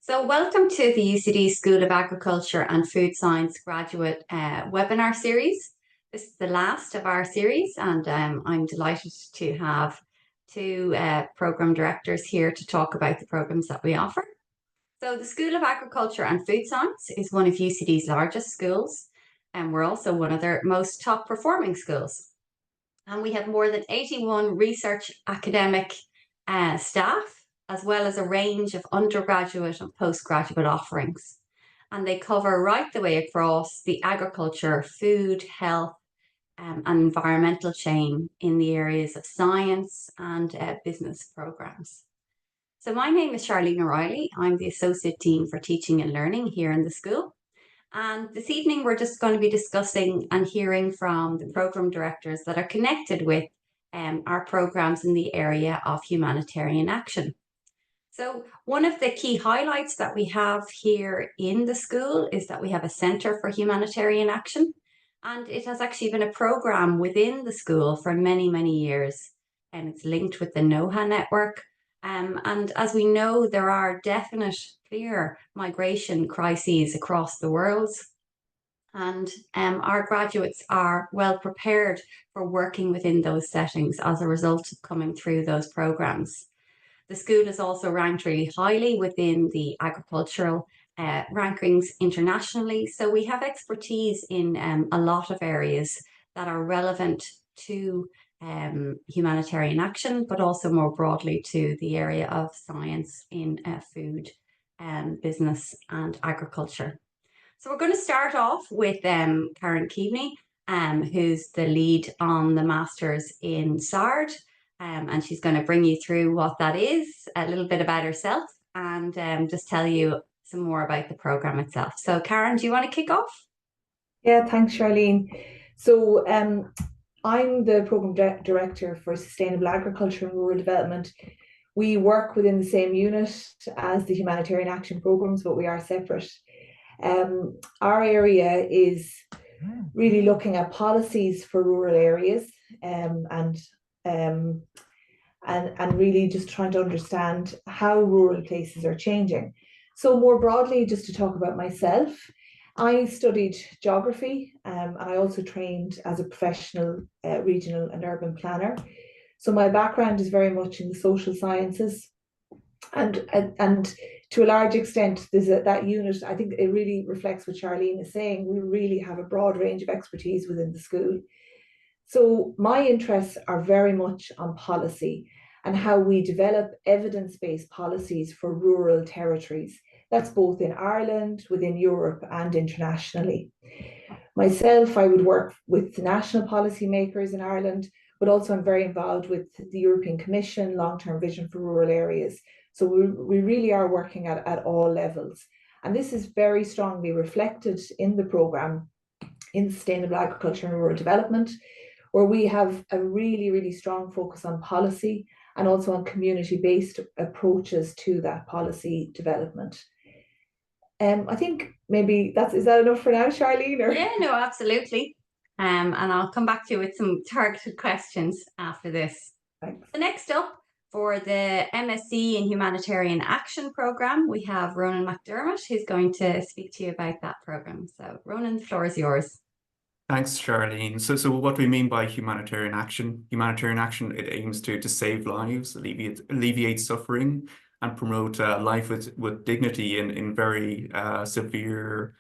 So welcome to the UCD School of Agriculture and Food Science graduate webinar series. This is the last of our series, and I'm delighted to have two programme directors here to talk about the programmes that we offer. So the School of Agriculture and Food Science is one of UCD's largest schools, and we're also one of their most top performing schools. And we have more than 81 research academic staff, as well as a range of undergraduate and postgraduate offerings. And they cover right the way across the agriculture, food, health, and environmental chain in the areas of science and business programs. So my name is Sharleen O'Reilly. I'm the Associate Dean for Teaching and Learning here in the school. And this evening, we're just going to be discussing and hearing from the programme directors that are connected with our programmes in the area of humanitarian action. So one of the key highlights that we have here in the school is that we have a Centre for Humanitarian Action, and it has actually been a programme within the school for many, many years, and it's linked with the NOHA network. And as we know, there are definite, clear migration crises across the world, and our graduates are well prepared for working within those settings as a result of coming through those programmes. The school is also ranked really highly within the agricultural rankings internationally. So we have expertise in a lot of areas that are relevant to humanitarian action, but also more broadly to the area of science in food, business and agriculture. So we're going to start off with Karen Keaveny, who's the lead on the Masters in SARD. And she's going to bring you through what that is, a little bit about herself, and just tell you some more about the programme itself. So Karen, do you want to kick off? Yeah, thanks, Sharleen. So I'm the Programme Director for Sustainable Agriculture and Rural Development. We work within the same unit as the Humanitarian Action Programmes, but we are separate. Our area is really looking at policies for rural areas and really just trying to understand how rural places are changing. So more broadly, just to talk about myself, I studied geography and I also trained as a professional regional and urban planner. So my background is very much in the social sciences, and to a large extent, there's that unit. I think it really reflects what Sharleen is saying. We really have a broad range of expertise within the school. So my interests are very much on policy and how we develop evidence-based policies for rural territories. That's both in Ireland, within Europe and internationally. Myself, I would work with national policymakers in Ireland, but also I'm very involved with the European Commission long-term vision for rural areas. So we really are working at all levels. And this is very strongly reflected in the programme in Sustainable Agriculture and Rural Development, where we have a really, really strong focus on policy and also on community-based approaches to that policy development. I think maybe is that enough for now, Sharleen? Or? Yeah, no, absolutely. And I'll come back to you with some targeted questions after this. Thanks. So next up, for the MSc in Humanitarian Action programme, we have Ronan McDermott, who's going to speak to you about that programme. So Ronan, the floor is yours. Thanks, Sharleen. So what do we mean by humanitarian action? Humanitarian action, it aims to save lives, alleviate suffering, and promote life with dignity in very severe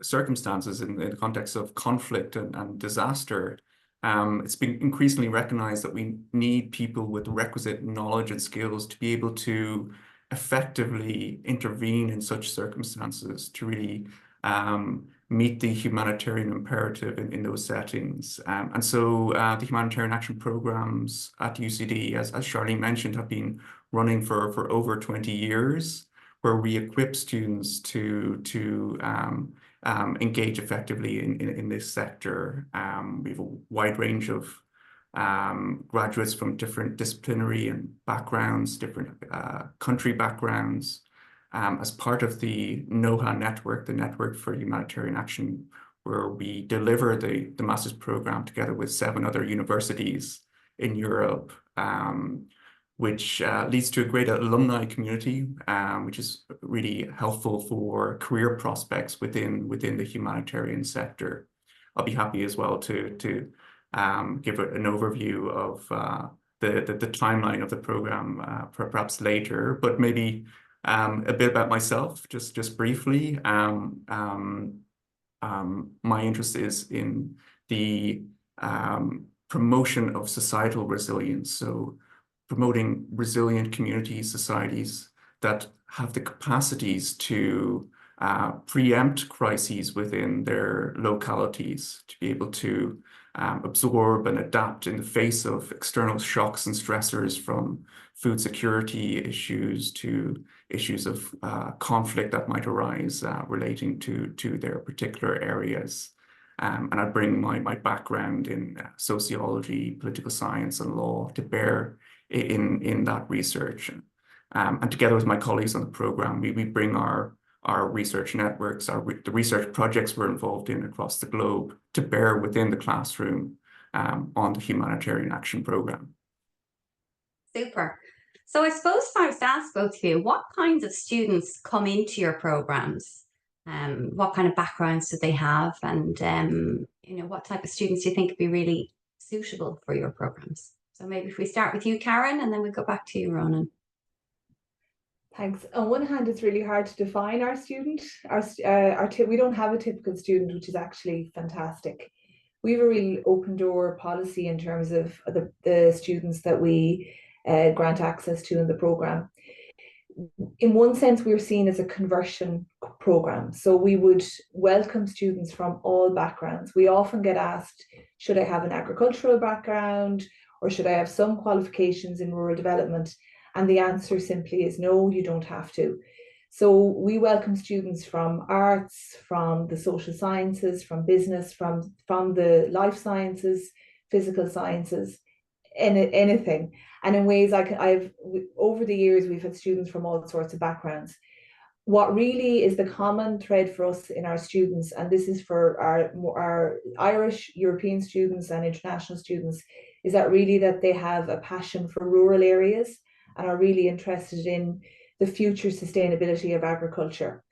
circumstances in the context of conflict and disaster. It's been increasingly recognized that we need people with requisite knowledge and skills to be able to effectively intervene in such circumstances to really meet the humanitarian imperative in those settings. And so the humanitarian action programs at UCD, as Sharleen mentioned, have been running for over 20 years, where we equip students to engage effectively in this sector. We have a wide range of graduates from different disciplinary and backgrounds, different country backgrounds. As part of the NOHA network, the Network for Humanitarian Action, where we deliver the master's program together with 7 other universities in Europe. which leads to a great alumni community, which is really helpful for career prospects within the humanitarian sector. I'll be happy as well to give an overview of the timeline of the program perhaps later, but maybe a bit about myself, just briefly. My interest is in the promotion of societal resilience, so promoting resilient communities, societies that have the capacities to preempt crises within their localities, to be able to absorb and adapt in the face of external shocks and stressors, from food security issues to issues of conflict that might arise relating to their particular areas. And I bring my background in sociology, political science, and law to bear in that research. And together with my colleagues on the program, we bring our research networks, the research projects we're involved in across the globe to bear within the classroom on the Humanitarian Action Program. Super. So I suppose if I was to ask both of you, what kinds of students come into your programs? What kind of backgrounds do they have? And, you know, what type of students do you think would be really suitable for your programs? So maybe if we start with you, Karen, and then we go back to you, Ronan. Thanks. On one hand, it's really hard to define our student. We don't have a typical student, which is actually fantastic. We have a really open door policy in terms of the students that we grant access to in the program. In one sense, we're seen as a conversion program. So we would welcome students from all backgrounds. We often get asked, should I have an agricultural background, or should I have some qualifications in rural development? And the answer simply is no, you don't have to. So we welcome students from arts, from the social sciences, from business, from the life sciences, physical sciences, anything. And in ways over the years, we've had students from all sorts of backgrounds. What really is the common thread for us in our students, and this is for our Irish, European students and international students, is that really that they have a passion for rural areas and are really interested in the future sustainability of agriculture.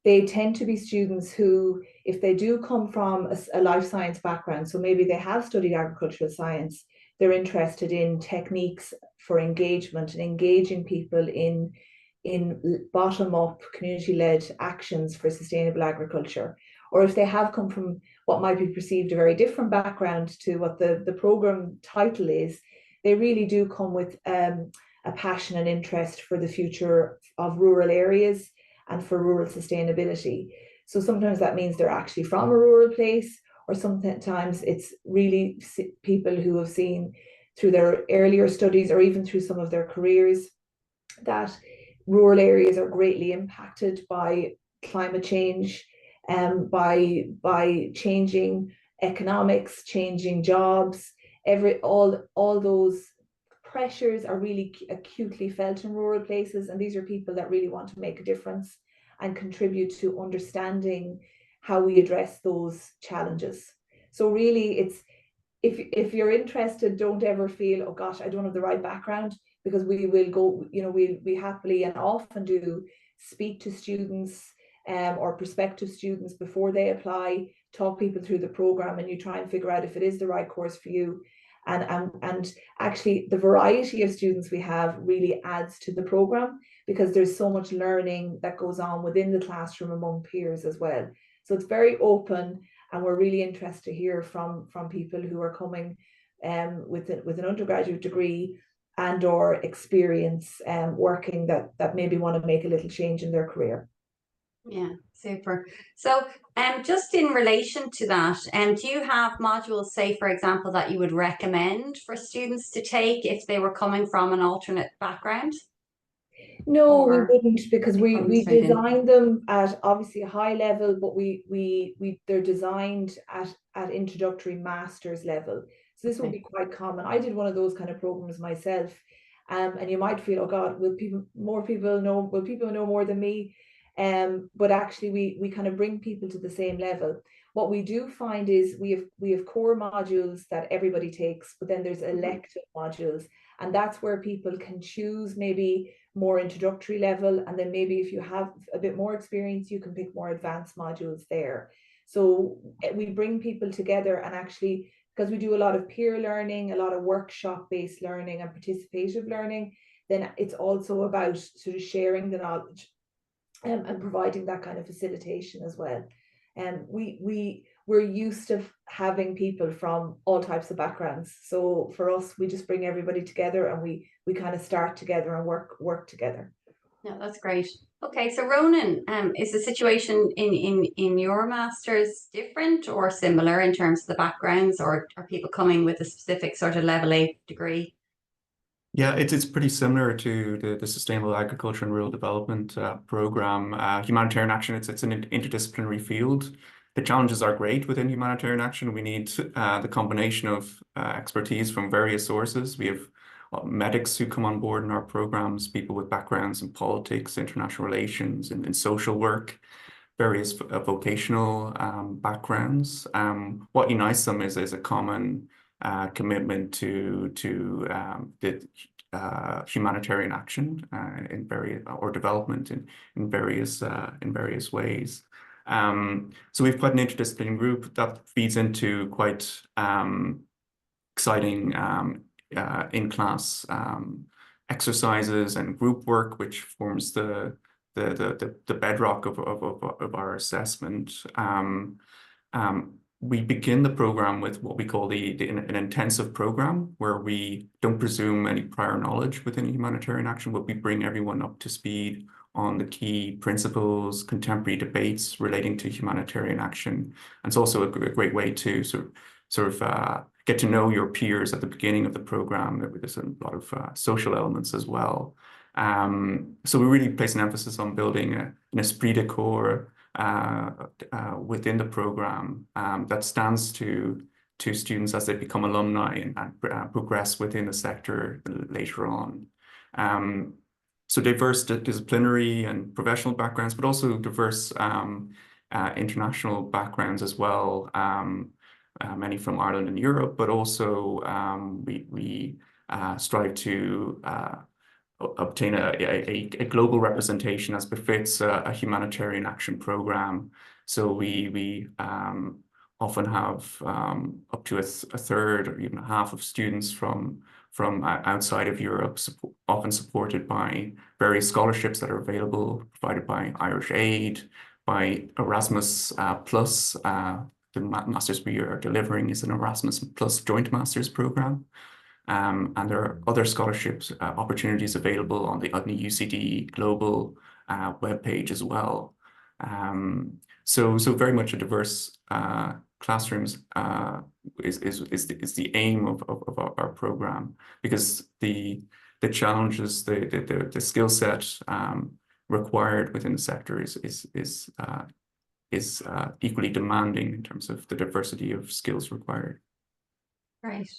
They tend to be students who, if they do come from a life science background, so maybe they have studied agricultural science, they're interested in techniques for engagement and engaging people in bottom-up, community-led actions for sustainable agriculture. Or if they have come from what might be perceived a very different background to what the program title is, they really do come with a passion and interest for the future of rural areas and for rural sustainability. So sometimes that means they're actually from a rural place, or sometimes it's really people who have seen through their earlier studies or even through some of their careers that rural areas are greatly impacted by climate change, by changing economics, changing jobs, all those pressures are really acutely felt in rural places, and these are people that really want to make a difference and contribute to understanding how we address those challenges. So really, it's if you're interested, don't ever feel, oh gosh, I don't have the right background, because we will go, you know, we happily and often do speak to students or prospective students before they apply, talk people through the program, and you try and figure out if it is the right course for you. And actually the variety of students we have really adds to the program, because there's so much learning that goes on within the classroom among peers as well. So it's very open, and we're really interested to hear from people who are coming with an undergraduate degree and or experience working that maybe want to make a little change in their career. Yeah, super. So just in relation to that, do you have modules, say, for example, that you would recommend for students to take if they were coming from an alternate background? No, we wouldn't, because we design them at obviously a high level, but they're designed at introductory master's level. So this will be quite common. I did one of those kind of programs myself, and you might feel, oh God, will people know more than me? But actually we kind of bring people to the same level. What we do find is we have core modules that everybody takes, but then there's elective modules. And that's where people can choose maybe more introductory level, and then maybe if you have a bit more experience, you can pick more advanced modules there. So we bring people together, and actually, because we do a lot of peer learning, a lot of workshop-based learning and participative learning, then it's also about sort of sharing the knowledge and providing that kind of facilitation as well. And we're used to having people from all types of backgrounds. So for us, we just bring everybody together, and we kind of start together and work together. No, that's great. Okay, so Ronan, is the situation in your masters different or similar in terms of the backgrounds, or are people coming with a specific sort of level 8 degree? Yeah, it's pretty similar to the Sustainable Agriculture and Rural Development program. Humanitarian action, it's an interdisciplinary field. The challenges are great within humanitarian action. We need the combination of expertise from various sources. We have medics who come on board in our programs, people with backgrounds in politics, international relations, and in social work, various vocational backgrounds. What unites them is a common commitment to the humanitarian action in various or development in various ways. So we've quite an interdisciplinary group that feeds into quite exciting in-class exercises and group work, which forms the bedrock of our assessment. We begin the program with what we call an intensive program, where we don't presume any prior knowledge within humanitarian action, but we bring everyone up to speed on the key principles, contemporary debates relating to humanitarian action. And it's also a great way to sort of get to know your peers at the beginning of the program. There's a lot of social elements as well. So we really place an emphasis on building an esprit de corps within the program that stands to students as they become alumni and progress within the sector later on. So diverse disciplinary and professional backgrounds, but also diverse international backgrounds as well. Many from Ireland and Europe, but also we strive to obtain a global representation as befits a humanitarian action program. So we often have up to a third or even half of students from outside of Europe, often supported by various scholarships that are available, provided by Irish Aid, by Erasmus Plus. The master's we are delivering is an Erasmus Plus joint master's program. And there are other scholarships opportunities available on the UCD Global webpage as well. So very much a diverse classrooms is the aim of our program, because the challenges, the skill set required within the sector is equally demanding in terms of the diversity of skills required. Right.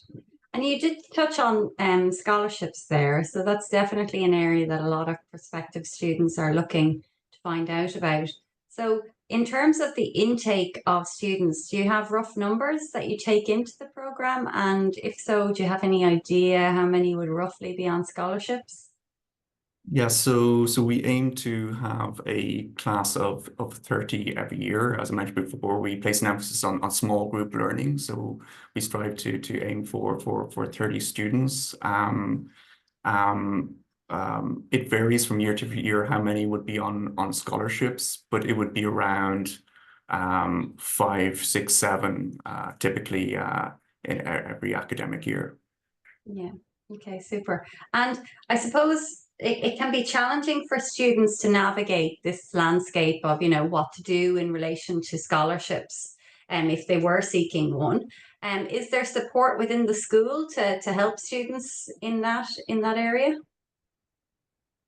And you did touch on scholarships there. So that's definitely an area that a lot of prospective students are looking to find out about. So in terms of the intake of students, do you have rough numbers that you take into the program? And if so, do you have any idea how many would roughly be on scholarships? Yeah, so we aim to have a class of 30 every year. As I mentioned before, we place an emphasis on small group learning. So we strive to aim for 30 students. It varies from year to year how many would be on scholarships, but it would be around 5, 6, 7 typically in every academic year. Yeah. Okay, super. And I suppose it can be challenging for students to navigate this landscape of, what to do in relation to scholarships, if they were seeking one. Is there support within the school to help students in that area?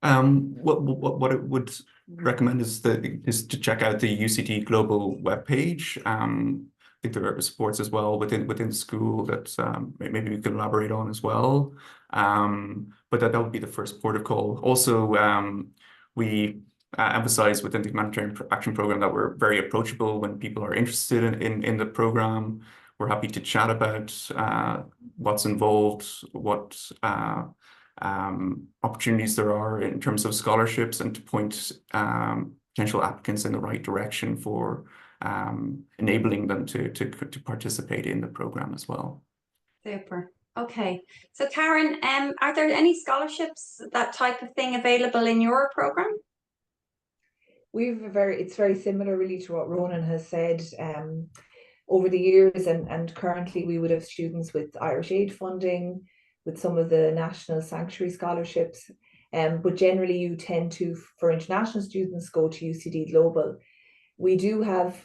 What I would recommend is to check out the UCD Global webpage. I think there are supports as well within the school that maybe we can elaborate on as well. But that would be the first port of call. Also, we emphasize within the Humanitarian Action Program that we're very approachable when people are interested in the program. We're happy to chat about what's involved, what opportunities there are in terms of scholarships, and to point potential applicants in the right direction for enabling them to participate in the program as well. Super. Okay. So Karen, are there any scholarships, that type of thing, available in your program? It's very similar really to what Ronan has said. Over the years and currently we would have students with Irish Aid funding, with some of the national sanctuary scholarships, but generally you tend to, for international students, go to UCD Global. We do have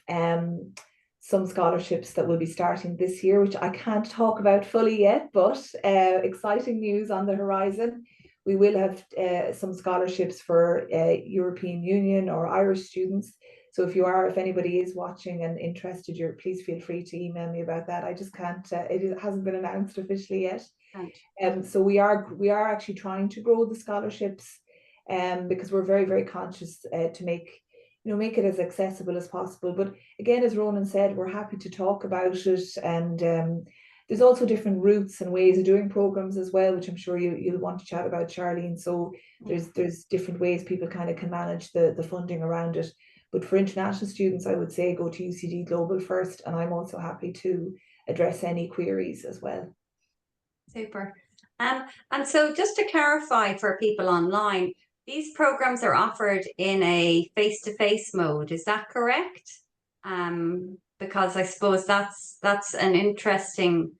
some scholarships that will be starting this year, which I can't talk about fully yet, but exciting news on the horizon. We will have some scholarships for European Union or Irish students. So if anybody is watching and interested, please feel free to email me about that. I just can't, it hasn't been announced officially yet. So we are actually trying to grow the scholarships because we're very, very conscious to make it as accessible as possible. But again, as Ronan said, we're happy to talk about it. And there's also different routes and ways of doing programs as well, which I'm sure you'll want to chat about, Sharleen. So there's different ways people kind of can manage the funding around it. But for international students, I would say go to UCD Global first, and I'm also happy to address any queries as well. Super. And so just to clarify for people online, these programs are offered in a face-to-face mode, is that correct? Because I suppose that's an interesting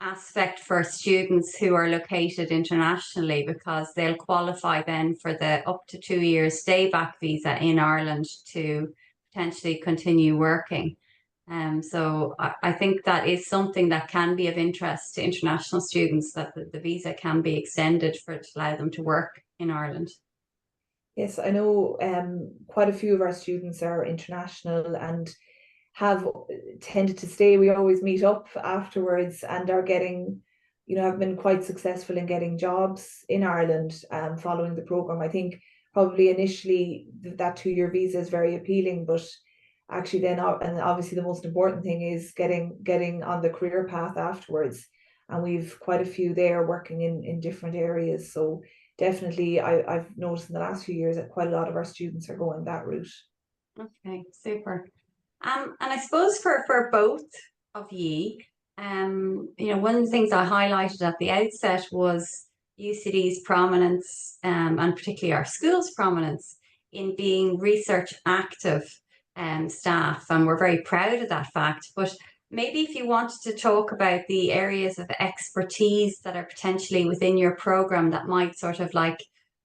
aspect for students who are located internationally, because they'll qualify then for the up to 2 years stay back visa in Ireland to potentially continue working. So I think that is something that can be of interest to international students, that the visa can be extended to allow them to work in Ireland. Yes, I know quite a few of our students are international and have tended to stay. We always meet up afterwards and are getting, have been quite successful in getting jobs in Ireland following the program. I think probably initially that 2-year visa is very appealing, but actually then, and obviously the most important thing is getting on the career path afterwards. And we've quite a few there working in different areas. So definitely I've noticed in the last few years that quite a lot of our students are going that route. Okay, super. And I suppose for both of ye, one of the things I highlighted at the outset was UCD's prominence, and particularly our school's prominence in being research active staff, and we're very proud of that fact. But maybe if you wanted to talk about the areas of expertise that are potentially within your program that might sort of like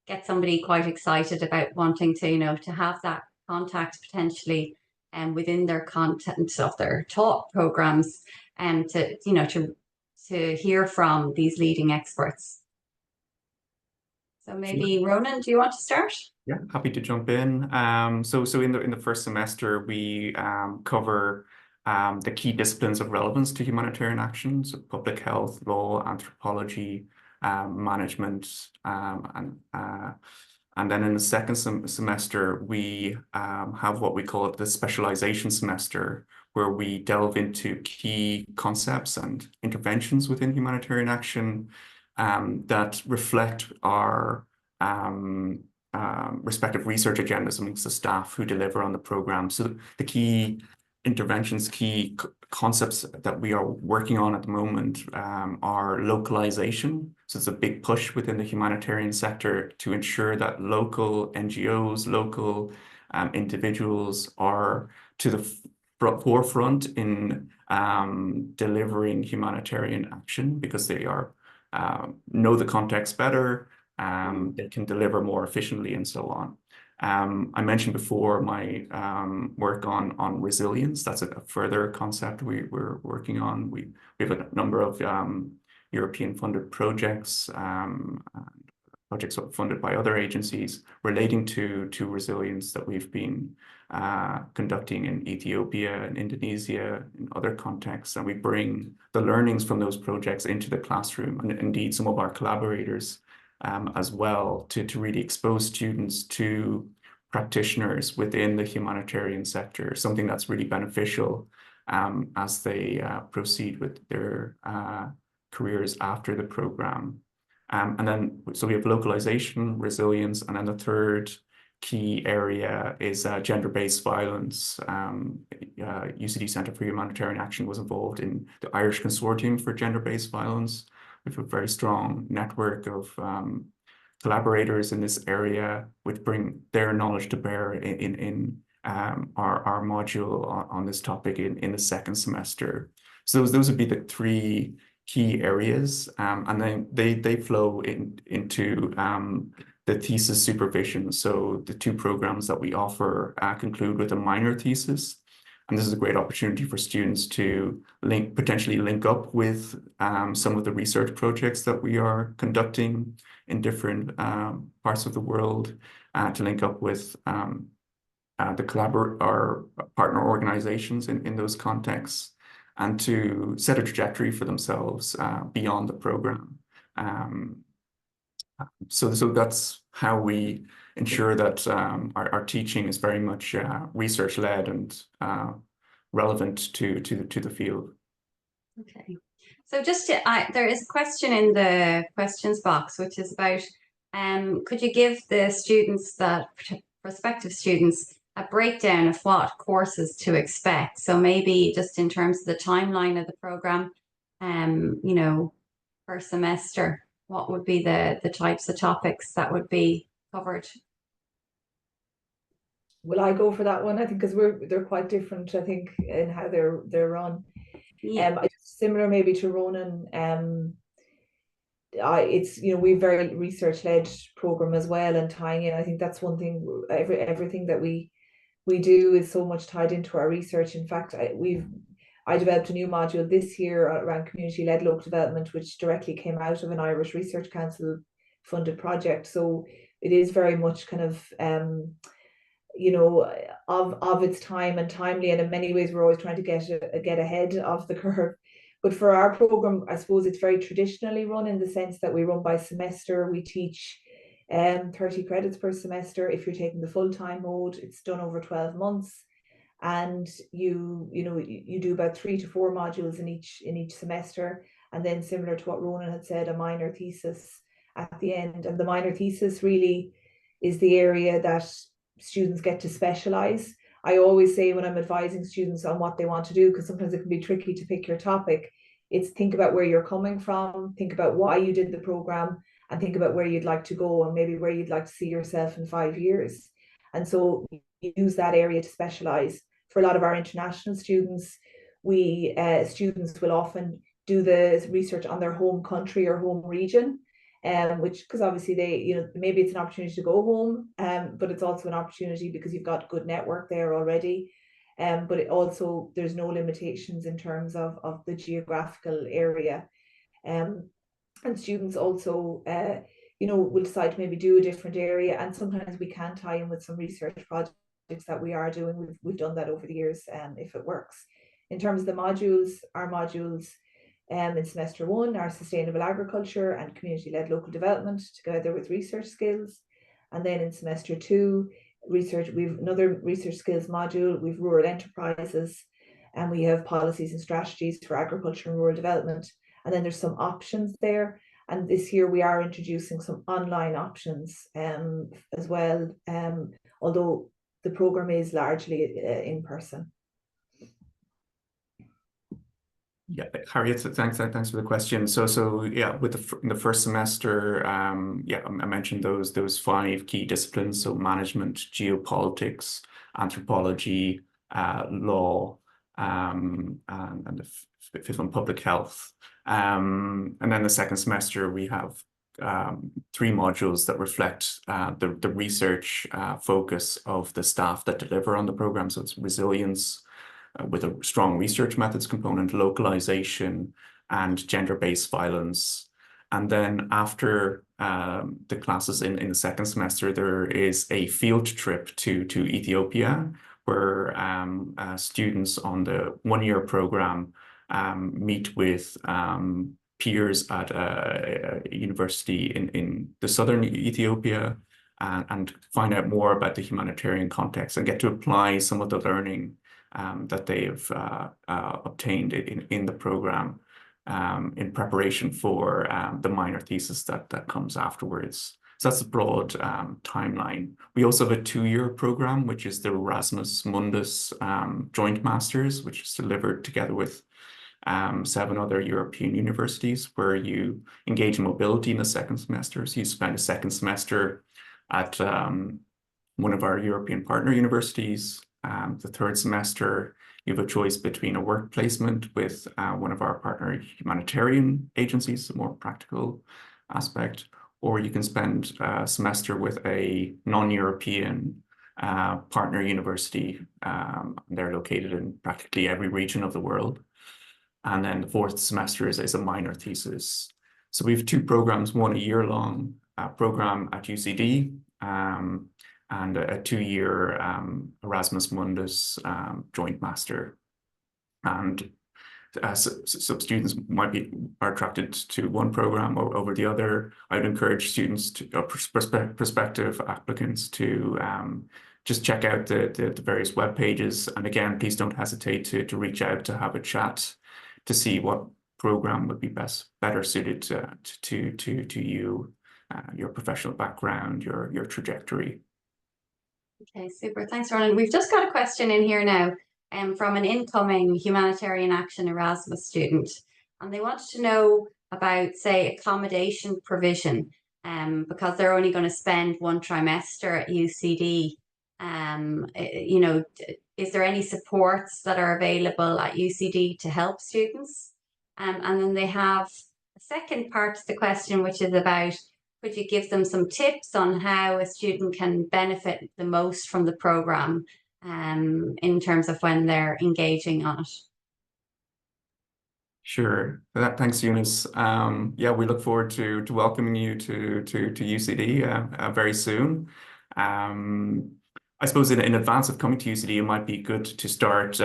get somebody quite excited about wanting to, to have that contact potentially within their content of their taught programs, and to hear from these leading experts. So maybe Ronan, do you want to start? Yeah, happy to jump in. So in the first semester, we cover the key disciplines of relevance to humanitarian action, so public health, law, anthropology, management, and then in the second semester, we have what we call the specialization semester, where we delve into key concepts and interventions within humanitarian action that reflect our respective research agendas amongst the staff who deliver on the program. So the key interventions, key concepts that we are working on at the moment are localization. So it's a big push within the humanitarian sector to ensure that local NGOs, local individuals are to the forefront in delivering humanitarian action, because they are know the context better, they can deliver more efficiently, and so on. I mentioned before my work on resilience. That's a further concept we're working on. We have a number of European funded projects, projects funded by other agencies relating to resilience that we've been conducting in Ethiopia and Indonesia, in other contexts, and we bring the learnings from those projects into the classroom, and indeed some of our collaborators as well, to really expose students to practitioners within the humanitarian sector, something that's really beneficial as they proceed with their careers after the program. And then, so we have localization, resilience, and then the third key area is gender-based violence. UCD Centre for Humanitarian Action was involved in the Irish Consortium for Gender-Based Violence. We have a very strong network of collaborators in this area, which bring their knowledge to bear in our module on this topic in the second semester. So those would be the three key areas, and then they flow into the thesis supervision. So the two programs that we offer conclude with a minor thesis. And this is a great opportunity for students to potentially link up with some of the research projects that we are conducting in different parts of the world, to link up with our partner organizations in those contexts, and to set a trajectory for themselves beyond the program. So that's how we ensure that our teaching is very much research-led and relevant to the field. Okay. So just to, there is a question in the questions box, which is about, could you give the students, prospective students, a breakdown of what courses to expect? So maybe just in terms of the timeline of the program, you know, per semester, what would be the types of topics that would be covered? Will I go for that one? I think because they're quite different, I think, in how they're run. Yeah. Similar maybe to Ronan. It's, you know, we've very research-led program as well, and tying in, I think that's one thing. Everything that we do is so much tied into our research. In fact, I developed a new module this year around community-led local development, which directly came out of an Irish Research Council funded project. So it is very much kind of you know, of its time and timely, and in many ways we're always trying to get ahead of the curve. But for our program, I suppose it's very traditionally run, in the sense that we run by semester. We teach 30 credits per semester. If you're taking the full-time mode, it's done over 12 months. And you do about 3 to 4 modules in each semester, and then, similar to what Ronan had said, a minor thesis at the end. And the minor thesis really is the area that students get to specialize. I always say, when I'm advising students on what they want to do, because sometimes it can be tricky to pick your topic, it's think about where you're coming from, think about why you did the program, and think about where you'd like to go, and maybe where you'd like to see yourself in 5 years. And so use that area to specialize. For a lot of our international students, students will often do the research on their home country or home region, which, because obviously maybe it's an opportunity to go home, but it's also an opportunity because you've got good network there already. But it also, there's no limitations in terms of the geographical area. And students also will decide to maybe do a different area, and sometimes we can tie in with some research projects that we are doing. We've done that over the years, if it works. In terms of the modules, our modules in semester 1 are sustainable agriculture and community-led local development, together with research skills. And then in semester 2, we've another research skills module. We've rural enterprises, and we have policies and strategies for agriculture and rural development. And then there's some options there. And this year we are introducing some online options as well, although the program is largely in person. Yeah, Harriet, thanks for the question. So yeah, in the first semester, yeah, I mentioned those 5 key disciplines: so management, geopolitics, anthropology, law, and the 5th one, public health. And then the second semester, we have 3 modules that reflect the research focus of the staff that deliver on the program. So it's resilience, with a strong research methods component, localization, and gender-based violence. And then after the classes in the second semester, there is a field trip to Ethiopia, where students on the 1-year program meet with peers at a university in the southern Ethiopia, and find out more about the humanitarian context, and get to apply some of the learning that they've obtained in the program. in preparation for the minor thesis that comes afterwards. So that's the broad timeline. We also have a 2-year program, which is the Erasmus Mundus Joint Masters, which is delivered together with 7 other European universities, where you engage in mobility in the second semester. So you spend a second semester at one of our European partner universities. The third semester, you have a choice between a work placement with one of our partner humanitarian agencies, a more practical aspect, or you can spend a semester with a non-European partner university. They're located in practically every region of the world. And then the fourth semester is a minor thesis. So we have 2 programs, one a year-long program at UCD, and a 2-year Erasmus Mundus joint master. And some students are attracted to one program over the other. I would encourage students to prospective applicants to just check out the various web pages. And again, please don't hesitate to reach out to have a chat to see what program would be better suited to you, your professional background, your trajectory. Okay, super. Thanks, Ronan. We've just got a question in here now from an incoming Humanitarian Action Erasmus student. And they wanted to know about, say, accommodation provision, because they're only going to spend 1 trimester at UCD. You know, is there any supports that are available at UCD to help students? And then they have a second part to the question, which is about, could you give them some tips on how a student can benefit the most from the program in terms of when they're engaging on it? Sure. Thanks, Eunice. Yeah, we look forward to welcoming you to UCD very soon. I suppose in advance of coming to UCD, it might be good to start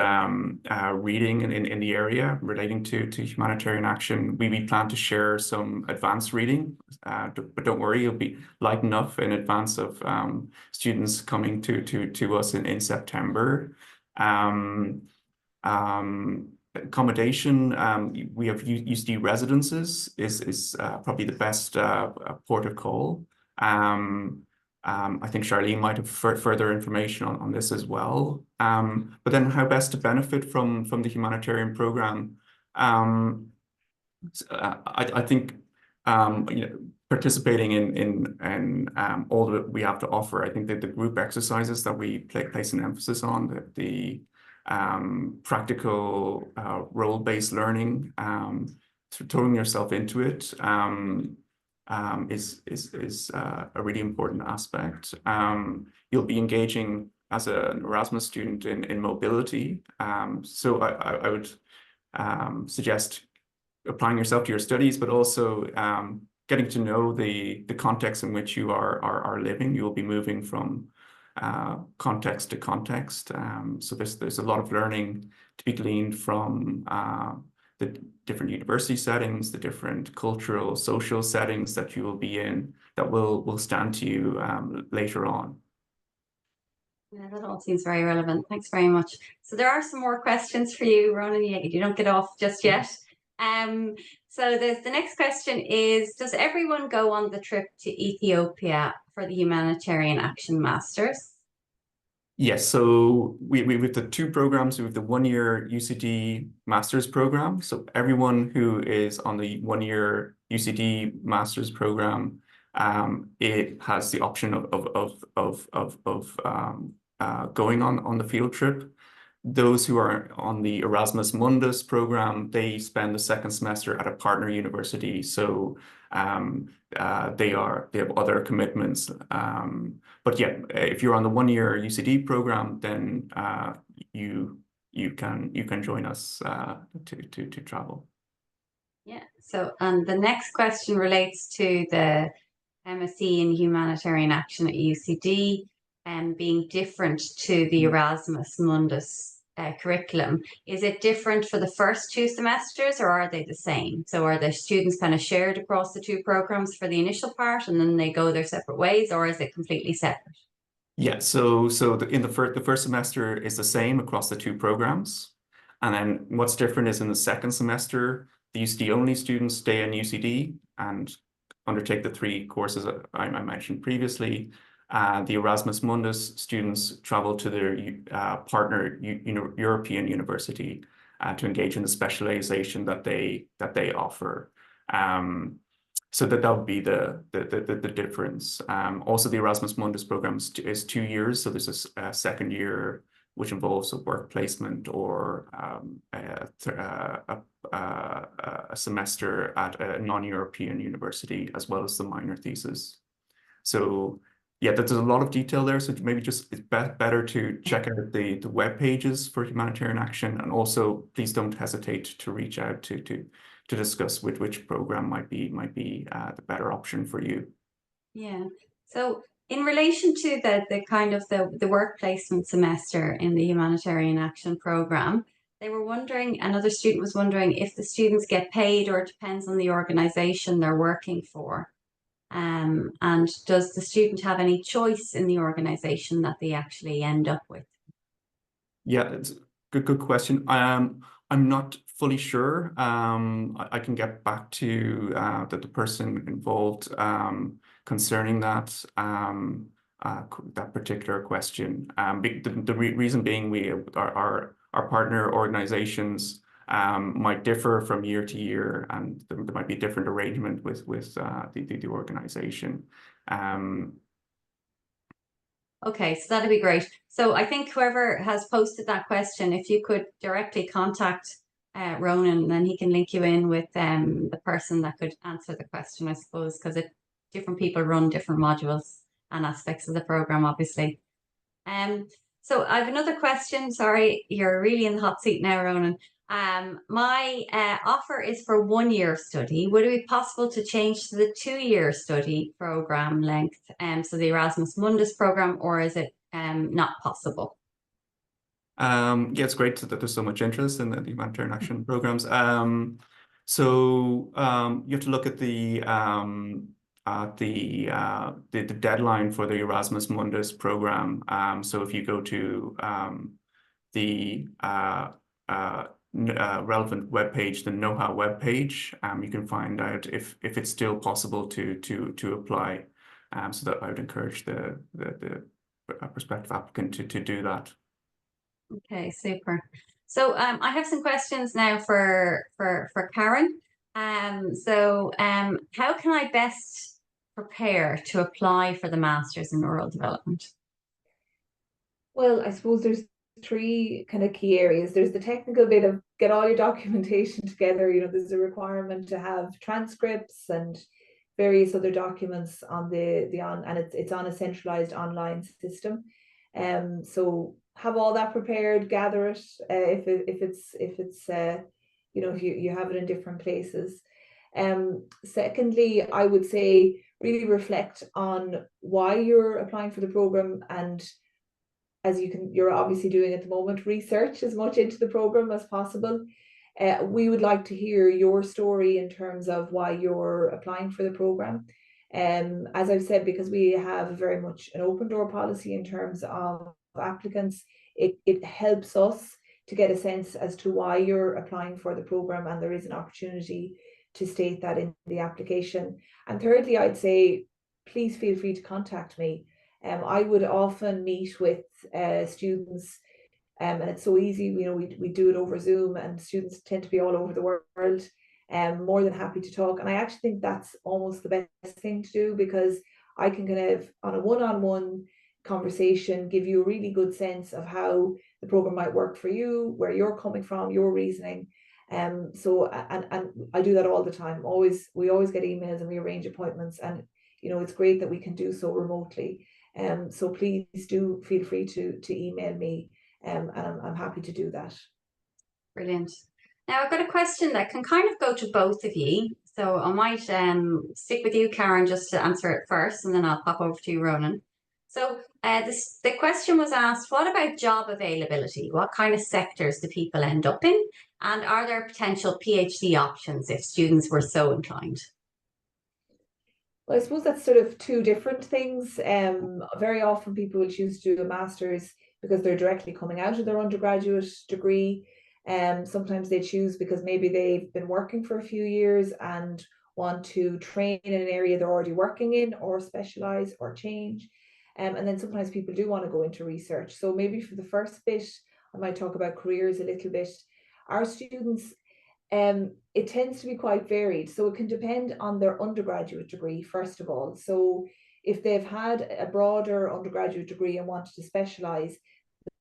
reading in the area relating to humanitarian action. We plan to share some advanced reading, but don't worry, it'll be light enough in advance of students coming to us in September. Accommodation, we have UCD residences is probably the best port of call. I think Sharleen might have further information on this as well. But then how best to benefit from the humanitarian program? I think participating in all that we have to offer. I think that the group exercises that we place an emphasis on, the practical role-based learning, throwing yourself into it. Is a really important aspect. You'll be engaging as an Erasmus student in mobility. So I would suggest applying yourself to your studies, but also getting to know the context in which you are living. You will be moving from context to context. So there's a lot of learning to be gleaned from the different university settings, the different cultural, social settings that you will be in, that will stand to you later on. Yeah, that all seems very relevant. Thanks very much. So there are some more questions for you, Ronan. You don't get off just yet. So the next question is, does everyone go on the trip to Ethiopia for the Humanitarian Action Masters? Yes, so we have the 2 programs. We have the 1-year UCD Masters program. So everyone who is on the 1-year UCD Masters program, it has the option of going on the field trip. Those who are on the Erasmus Mundus program, they spend the second semester at a partner university. So they have other commitments. But yeah, if you're on the 1-year UCD program, then you can join us to travel. Yeah. So the next question relates to the MSc in Humanitarian Action at UCD and being different to the Erasmus Mundus curriculum. Is it different for the first 2 semesters, or are they the same? So are the students kind of shared across the 2 programs for the initial part and then they go their separate ways, or is it completely separate? Yeah, so the first semester is the same across the 2 programs. And then what's different is in the second semester, the UCD only students stay in UCD and undertake the 3 courses that I mentioned previously. The Erasmus Mundus students travel to their partner European university to engage in the specialization that they offer. So that would be the difference. Also, the Erasmus Mundus program is 2 years, so there's a second year which involves a work placement or a semester at a non-European university, as well as the minor thesis. So yeah, there's a lot of detail there. So maybe just it's better to check out the web pages for Humanitarian Action, and also please don't hesitate to reach out to discuss which program might be the better option for you. Yeah. So in relation to the kind of the work placement semester in the Humanitarian Action Programme, they were wondering, another student was wondering if the students get paid or it depends on the organisation they're working for. And does the student have any choice in the organisation that they actually end up with? Yeah, it's a good question. I'm not fully sure. I can get back to the person involved concerning that particular question. The reason being, our partner organizations might differ from year to year, and there might be a different arrangement with the organization. Okay, so that'd be great. So I think whoever has posted that question, if you could directly contact Ronan, then he can link you in with the person that could answer the question, I suppose, because different people run different modules and aspects of the program, obviously. So I have another question. Sorry, you're really in the hot seat now, Ronan. My offer is for 1 year study. Would it be possible to change to the 2-year study program length, so the Erasmus Mundus program, or is it not possible? Yeah, it's great that there's so much interest in the Humanitarian Action programs. So you have to look at the deadline for the Erasmus Mundus program. So if you go to the relevant webpage, the NOHA webpage, you can find out if it's still possible to apply. So that I would encourage the prospective applicant to do that. Okay, super. So I have some questions now for Karen. How can I best prepare to apply for the Masters in Rural Development? Well, I suppose there's 3 kind of key areas. There's the technical bit of get all your documentation together. You know, there's a requirement to have transcripts and various other documents on and it's on a centralized online system. So have all that prepared, gather it if it's you know, if you have it in different places. Secondly, I would say really reflect on why you're applying for the program, and as you're obviously doing at the moment, research as much into the program as possible. We would like to hear your story in terms of why you're applying for the program. As I've said, because we have very much an open door policy in terms of applicants, it helps us to get a sense as to why you're applying for the program, and there is an opportunity to state that in the application. And thirdly, I'd say, please feel free to contact me. I would often meet with students, and it's so easy. You know, we do it over Zoom, and students tend to be all over the world. More than happy to talk, and I actually think that's almost the best thing to do, because I can kind of, on a one-on-one conversation, give you a really good sense of how the program might work for you, where you're coming from, your reasoning. So I do that all the time. We always get emails and we arrange appointments, and you know, it's great that we can do so remotely. So please do feel free to email me, and I'm happy to do that. Brilliant. Now I've got a question that can kind of go to both of you. So I might stick with you, Karen, just to answer it first, and then I'll pop over to you, Ronan. So the question was asked, what about job availability? What kind of sectors do people end up in? And are there potential PhD options if students were so inclined? Well, I suppose that's sort of 2 different things. Very often people will choose to do a master's because they're directly coming out of their undergraduate degree. Sometimes they choose because maybe they've been working for a few years and want to train in an area they're already working in, or specialize or change. And then sometimes people do want to go into research. So maybe for the first bit, I might talk about careers a little bit. Our students, it tends to be quite varied. So it can depend on their undergraduate degree, first of all. So if they've had a broader undergraduate degree and wanted to specialize,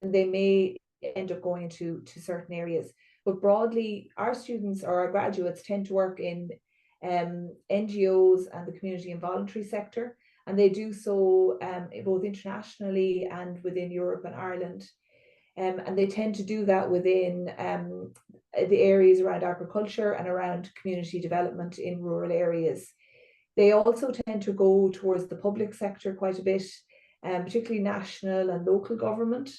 then they may end up going into certain areas. But broadly, our students or our graduates tend to work in NGOs and the community and voluntary sector, and they do so both internationally and within Europe and Ireland. And they tend to do that within the areas around agriculture and around community development in rural areas. They also tend to go towards the public sector quite a bit, particularly national and local government,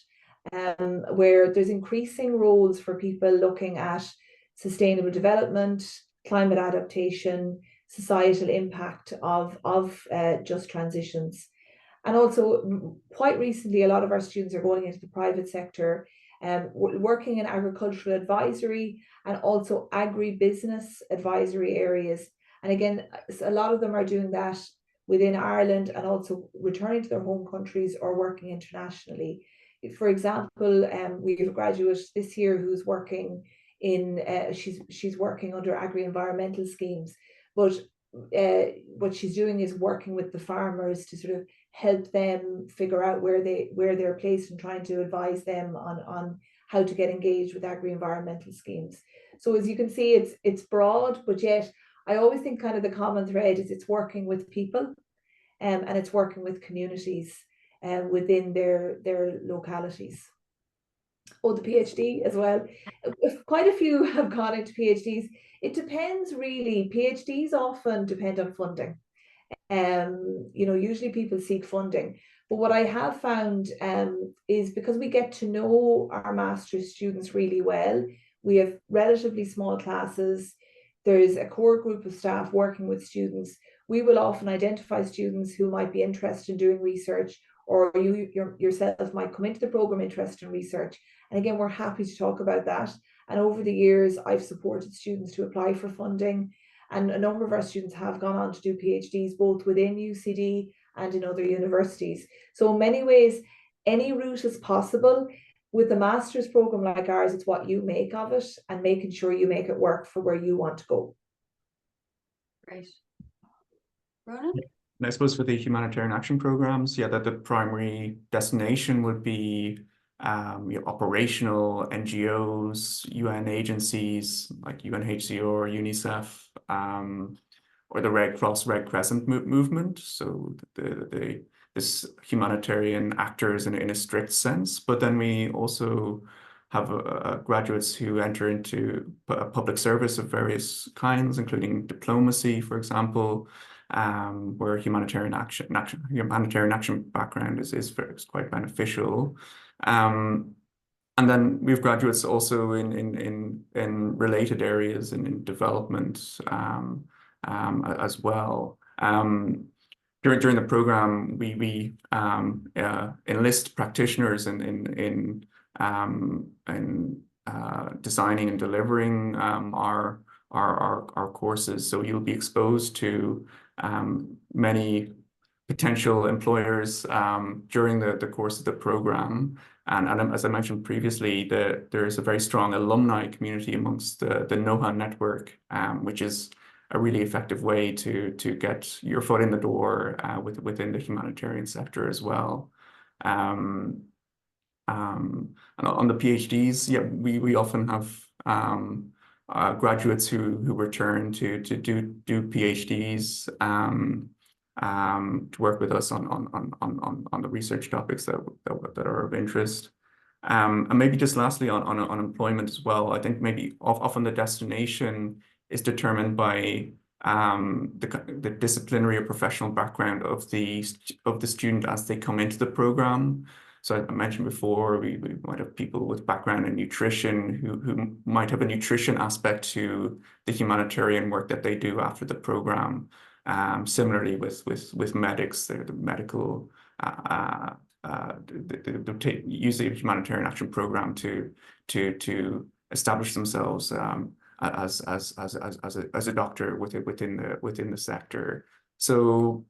where there's increasing roles for people looking at sustainable development, climate adaptation, societal impact of just transitions. And also, quite recently, a lot of our students are going into the private sector, working in agricultural advisory and also agribusiness advisory areas. And again, a lot of them are doing that within Ireland and also returning to their home countries or working internationally. For example, we have a graduate this year who's working in, she's working under agri-environmental schemes, but what she's doing is working with the farmers to sort of help them figure out where they're placed and trying to advise them on how to get engaged with agri-environmental schemes. So as you can see, it's broad, but yet I always think kind of the common thread is it's working with people, and it's working with communities within their localities. Oh, the PhD as well. Quite a few have gone into PhDs. It depends really. PhDs often depend on funding. Usually people seek funding. But what I have found is because we get to know our master's students really well, we have relatively small classes. There's a core group of staff working with students. We will often identify students who might be interested in doing research, or you yourself might come into the program interested in research. And again, we're happy to talk about that. And over the years, I've supported students to apply for funding. And a number of our students have gone on to do PhDs, both within UCD and in other universities. So in many ways, any route is possible. With a master's program like ours, it's what you make of it and making sure you make it work for where you want to go. Great. Ronan? And I suppose for the humanitarian action programs, that the primary destination would be operational NGOs, UN agencies like UNHCR, UNICEF, or the Red Cross, Red Crescent movement. So this humanitarian actors in a strict sense. But then we also have graduates who enter into public service of various kinds, including diplomacy, for example, where humanitarian action background is quite beneficial. And then we have graduates also in related areas and in development as well. During the program, we enlist practitioners in designing and delivering our courses. So you'll be exposed to many potential employers during the course of the program. And as I mentioned previously, there's a very strong alumni community amongst the NOHA network, which is a really effective way to get your foot in the door within the humanitarian sector as well. And on the PhDs, we often have graduates who return to do PhDs to work with us on the research topics that are of interest. And maybe just lastly on employment as well, I think maybe often the destination is determined by the disciplinary or professional background of the student as they come into the program. So I mentioned before, we might have people with background in nutrition who might have a nutrition aspect to the humanitarian work that they do after the program. Similarly with medics, the medical use the humanitarian action program to establish themselves as a doctor within the sector. So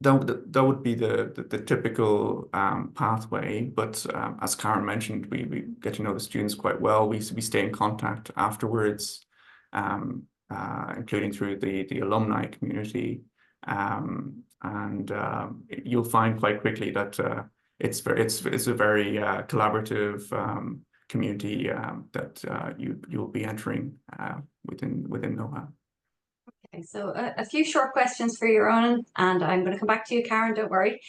that would be the typical pathway. But as Karen mentioned, we get to know the students quite well. We stay in contact afterwards, including through the alumni community. And you'll find quite quickly that it's a very collaborative community that you'll be entering within NOHA. Okay, so a few short questions for you, Ronan, and I'm going to come back to you, Karen, don't worry.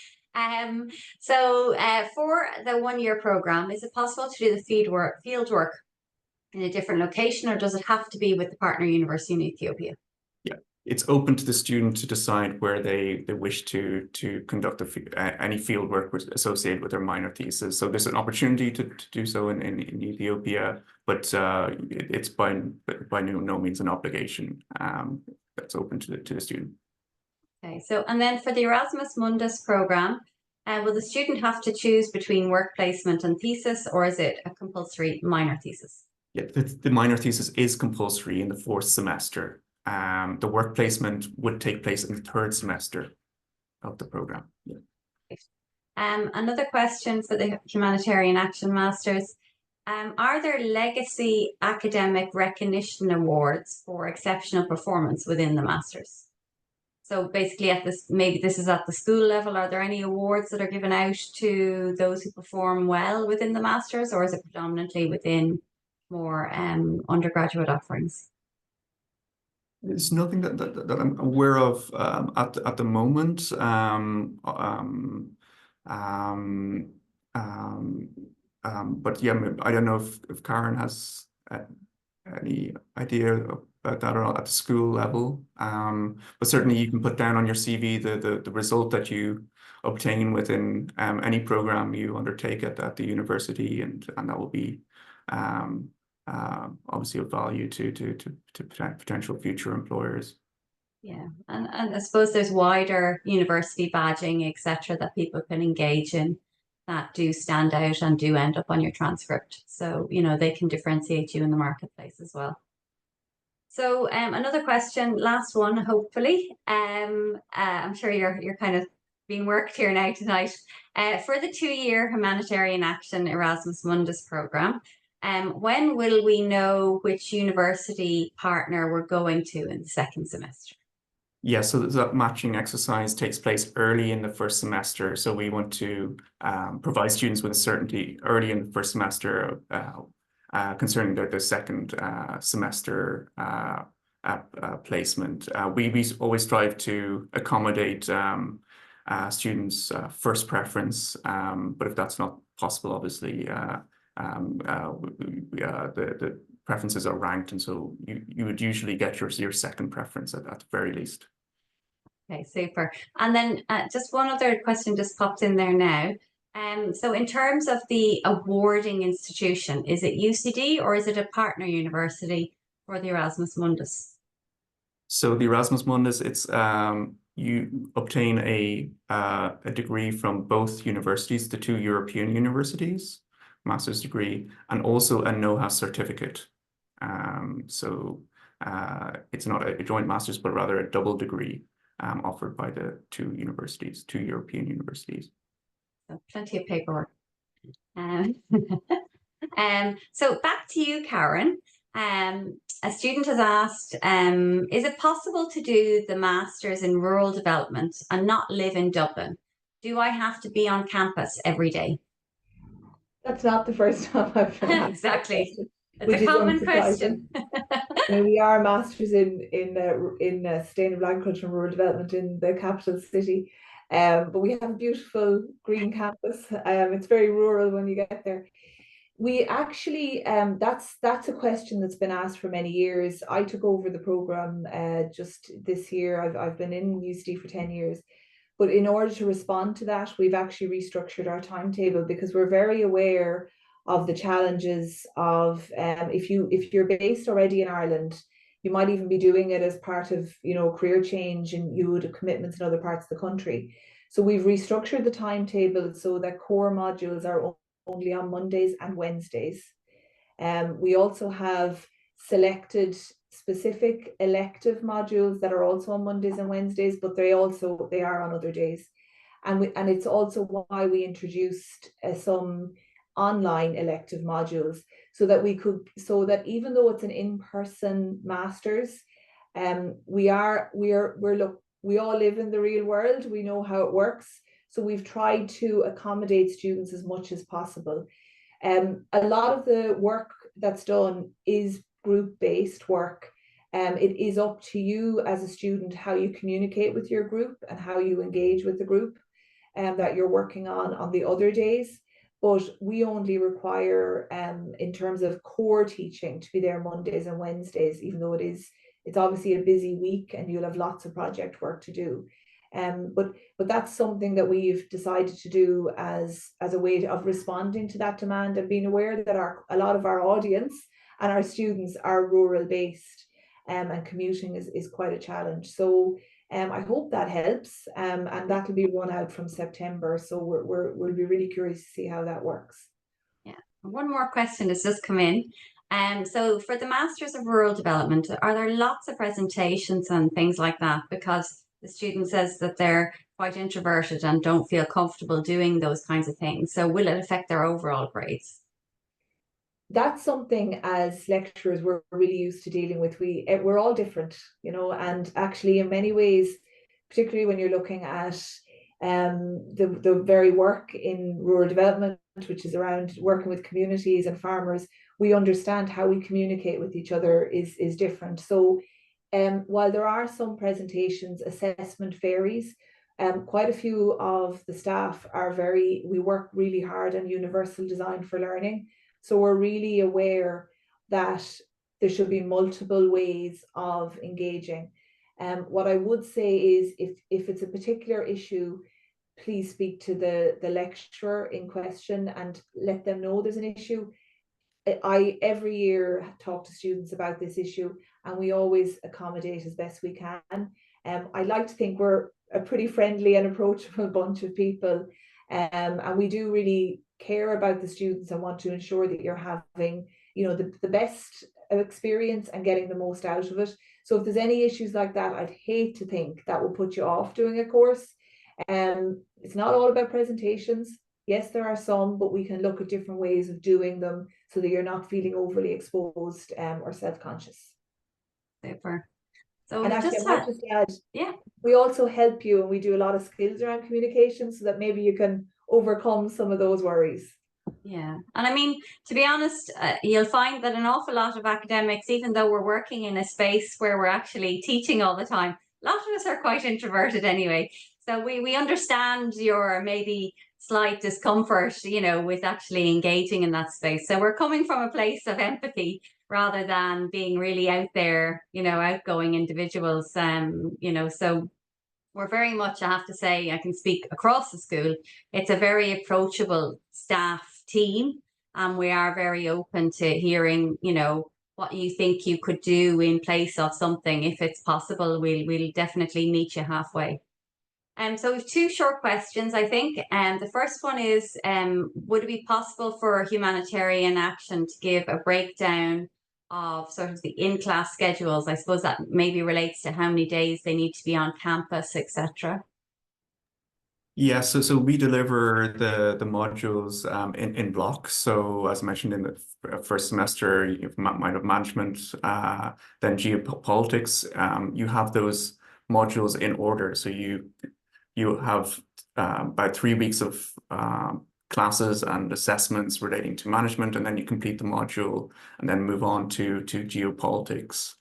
So for the 1-year program, is it possible to do the field work in a different location, or does it have to be with the partner university in Ethiopia? Yeah, it's open to the student to decide where they wish to conduct any field work associated with their minor thesis. So there's an opportunity to do so in Ethiopia, but it's by no means an obligation. That's open to the student. Okay, so and then for the Erasmus Mundus program, will the student have to choose between work placement and thesis, or is it a compulsory minor thesis? Yeah, the minor thesis is compulsory in the 4th semester. The work placement would take place in the 3rd semester of the program. Yeah. Another question for the Humanitarian Action Masters. Are there legacy academic recognition awards for exceptional performance within the Masters? So basically maybe this is at the school level, are there any awards that are given out to those who perform well within the Masters, or is it predominantly within more undergraduate offerings? There's nothing that I'm aware of at the moment. But yeah, I don't know if Karen has any idea about that or at the school level. But certainly you can put down on your CV the result that you obtain within any program you undertake at the university, and that will be obviously of value to potential future employers. Yeah, and I suppose there's wider university badging, etc., that people can engage in that do stand out and do end up on your transcript. So, they can differentiate you in the marketplace as well. So another question, last one, hopefully. I'm sure you're kind of being worked here now tonight. For the 2-year Humanitarian Action Erasmus Mundus program, when will we know which university partner we're going to in the 2nd semester? Yeah, so that matching exercise takes place early in the 1st semester. So we want to provide students with a certainty early in the 1st semester concerning their 2nd semester placement. We always strive to accommodate students' first preference, but if that's not possible, obviously, the preferences are ranked, and so you would usually get your 2nd preference at the very least. Okay, super. And then just one other question just popped in there now. So in terms of the awarding institution, is it UCD or is it a partner university for the Erasmus Mundus? So the Erasmus Mundus, it's you obtain a degree from both universities, the 2 European universities, master's degree, and also a NOHA certificate. So it's not a joint master's, but rather a double degree offered by the 2 universities, 2 European universities. So plenty of paperwork. So back to you, Karen. A student has asked, is it possible to do the Masters in Rural Development and not live in Dublin? Do I have to be on campus every day? That's not the first time I've been asked. Exactly. It's Which a is common unsurprising. question. We are masters in sustainable agriculture and rural development in the capital city, but we have a beautiful green campus. It's very rural when you get there. We actually, that's a question that's been asked for many years. I took over the program just this year. I've been in UCD for 10 years. But in order to respond to that, we've actually restructured our timetable because we're very aware of the challenges of if you're based already in Ireland, you might even be doing it as part of career change, and you would have commitments in other parts of the country. So we've restructured the timetable so that core modules are only on Mondays and Wednesdays. We also have selected specific elective modules that are also on Mondays and Wednesdays, but they are on other days. And it's also why we introduced some online elective modules, so that even though it's an in-person master's, we all live in the real world. We know how it works. So we've tried to accommodate students as much as possible. A lot of the work that's done is group-based work. It is up to you as a student how you communicate with your group and how you engage with the group that you're working on the other days. But we only require, in terms of core teaching, to be there Mondays and Wednesdays, even though it's obviously a busy week and you'll have lots of project work to do. But that's something that we've decided to do as a way of responding to that demand, and being aware that a lot of our audience and our students are rural based, and commuting is quite a challenge. So I hope that helps, and that'll be run out from September. So we'll be really curious to see how that works. Yeah, one more question has just come in. So for the Masters of Rural Development, are there lots of presentations and things like that? Because the student says that they're quite introverted and don't feel comfortable doing those kinds of things. So will it affect their overall grades? That's something as lecturers we're really used to dealing with. We're all different, and actually in many ways, particularly when you're looking at the very work in rural development, which is around working with communities and farmers, we understand how we communicate with each other is different. So while there are some presentations, assessment varies. Quite a few of the staff we work really hard on universal design for learning. So we're really aware that there should be multiple ways of engaging. What I would say is if it's a particular issue, please speak to the lecturer in question and let them know there's an issue. I every year talk to students about this issue, and we always accommodate as best we can. I like to think we're a pretty friendly and approachable bunch of people, and we do really care about the students and want to ensure that you're having, the best experience and getting the most out of it. So if there's any issues like that, I'd hate to think that will put you off doing a course. It's not all about presentations. Yes, there are some, but we can look at different ways of doing them so that you're not feeling overly exposed or self-conscious. Super. So and actually, I might just add, yeah, we also help you, and we do a lot of skills around communication so that maybe you can overcome some of those worries. Yeah. And I mean, to be honest, you'll find that an awful lot of academics, even though we're working in a space where we're actually teaching all the time, a lot of us are quite introverted anyway. So we understand your maybe slight discomfort, with actually engaging in that space. So we're coming from a place of empathy rather than being really out there, outgoing individuals. So we're very much, I have to say, I can speak across the school, it's a very approachable staff team, and we are very open to hearing, what you think you could do in place of something. If it's possible, we'll definitely meet you halfway. So we have two short questions, I think. The first one is, would it be possible for Humanitarian Action to give a breakdown of sort of the in-class schedules? I suppose that maybe relates to how many days they need to be on campus, etc. Yeah, so we deliver the modules in blocks. So as mentioned in the first semester, you might have management, then geopolitics. You have those modules in order. So you have about 3 weeks of classes and assessments relating to management, and then you complete the module and then move on to geopolitics.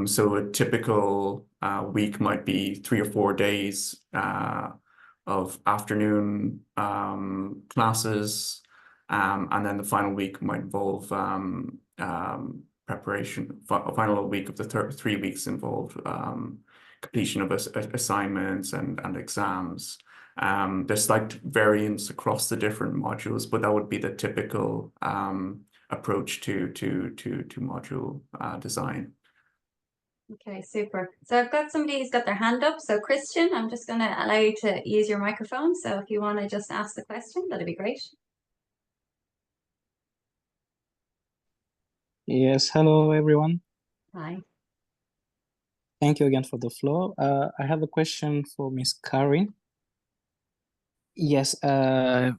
So a typical week might be 3 or 4 days of afternoon classes, and then the final week might involve preparation. Final week of the 3 weeks involve completion of assignments and exams. There's slight variance across the different modules, but that would be the typical approach to module design. Okay, super. So I've got somebody who's got their hand up. So Christian, I'm just going to allow you to use your microphone. So if you want to just ask the question, that'd be great. Yes, hello everyone. Hi. Thank you again for the floor. I have a question for Miss Karen. Yes, I'm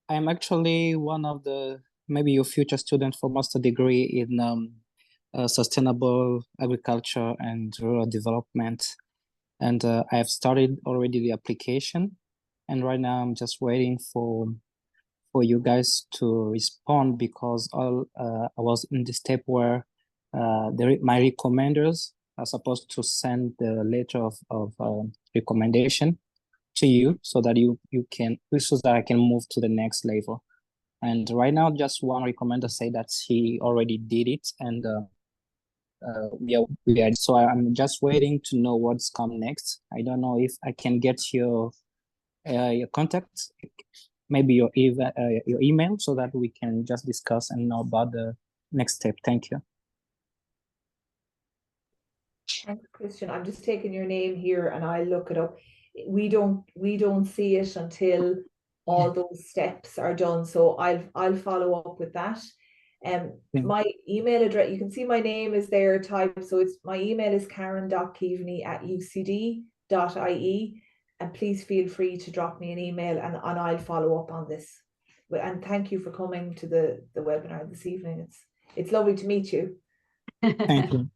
actually one of the maybe your future student for master degree in sustainable agriculture and rural development, and I have started already the application, and right now I'm just waiting for you guys to respond because I was in the step where my recommenders are supposed to send the letter of recommendation to you so that you can so that I can move to the next level. And right now, just one recommender say that he already did it, and we are. So I'm just waiting to know what's come next. I don't know if I can get your contact, maybe your email, so that we can just discuss and know about the next step. Thank you. Thanks, Christian. I'm just taking your name here and I'll look it up. We don't see it until all those steps are done. So I'll follow up with that. My email address, you can see my name is there typed. So my email is karen.keaveny@ucd.ie. And please feel free to drop me an email and I'll follow up on this. And thank you for coming to the webinar this evening. It's lovely to meet you. Thank you.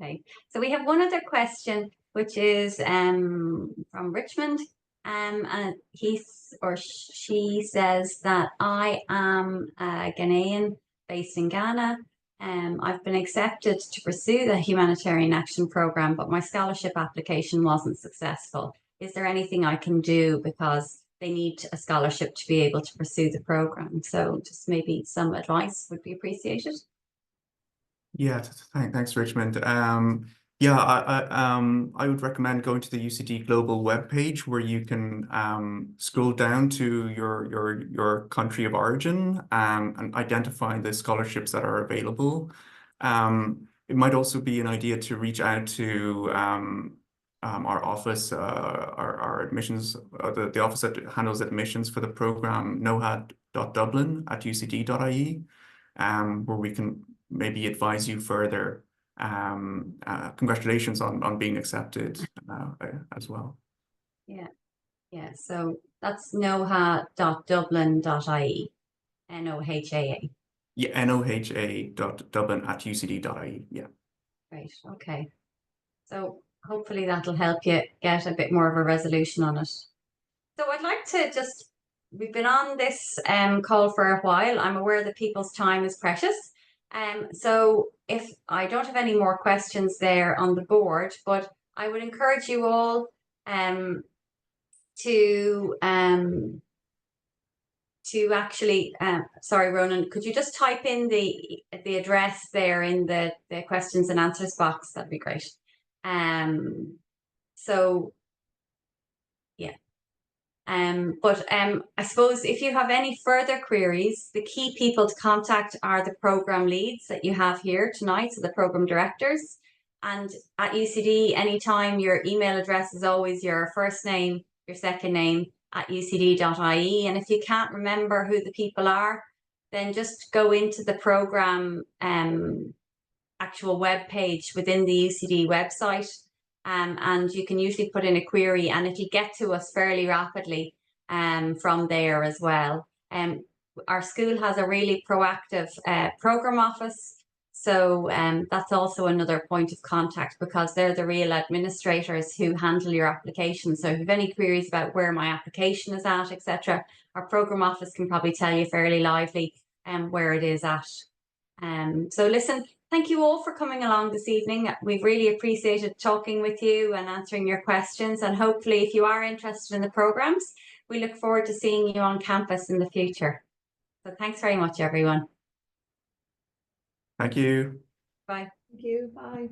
Okay, so we have one other question, which is from Richmond, and he or she says that I am a Ghanaian based in Ghana. I've been accepted to pursue the Humanitarian Action Programme, but my scholarship application wasn't successful. Is there anything I can do, because they need a scholarship to be able to pursue the programme? So just maybe some advice would be appreciated. Yeah, thanks, Richmond. Yeah, I would recommend going to the UCD Global webpage where you can scroll down to your country of origin and identify the scholarships that are available. It might also be an idea to reach out to our office, our admissions, the office that handles admissions for the program, noha.dublin@ucd.ie, where we can maybe advise you further. Congratulations on being accepted as well. Yeah, so that's noha.dublin.ie, NOHA. Yeah, noha.dublin@ucd.ie. Yeah. Great, okay. So hopefully that'll help you get a bit more of a resolution on it. So I'd like to we've been on this call for a while. I'm aware that people's time is precious. So if I don't have any more questions there on the board, but I would encourage you all to actually, sorry, Ronan, could you just type in the address there in the questions and answers box? That'd be great. So yeah. But I suppose if you have any further queries, the key people to contact are the program leads that you have here tonight, so the program directors. And at UCD, anytime, your email address is always your first name, your second name @ucd.ie. And if you can't remember who the people are, then just go into the program actual web page within the UCD website. And you can usually put in a query and it'll get to us fairly rapidly from there as well. Our school has a really proactive program office, so that's also another point of contact, because they're the real administrators who handle your application. So if you have any queries about where my application is at, etc., our program office can probably tell you fairly lively where it is at. So listen, thank you all for coming along this evening. We've really appreciated talking with you and answering your questions. And hopefully, if you are interested in the programs, we look forward to seeing you on campus in the future. So thanks very much, everyone. Thank you. Bye. Thank you. Bye.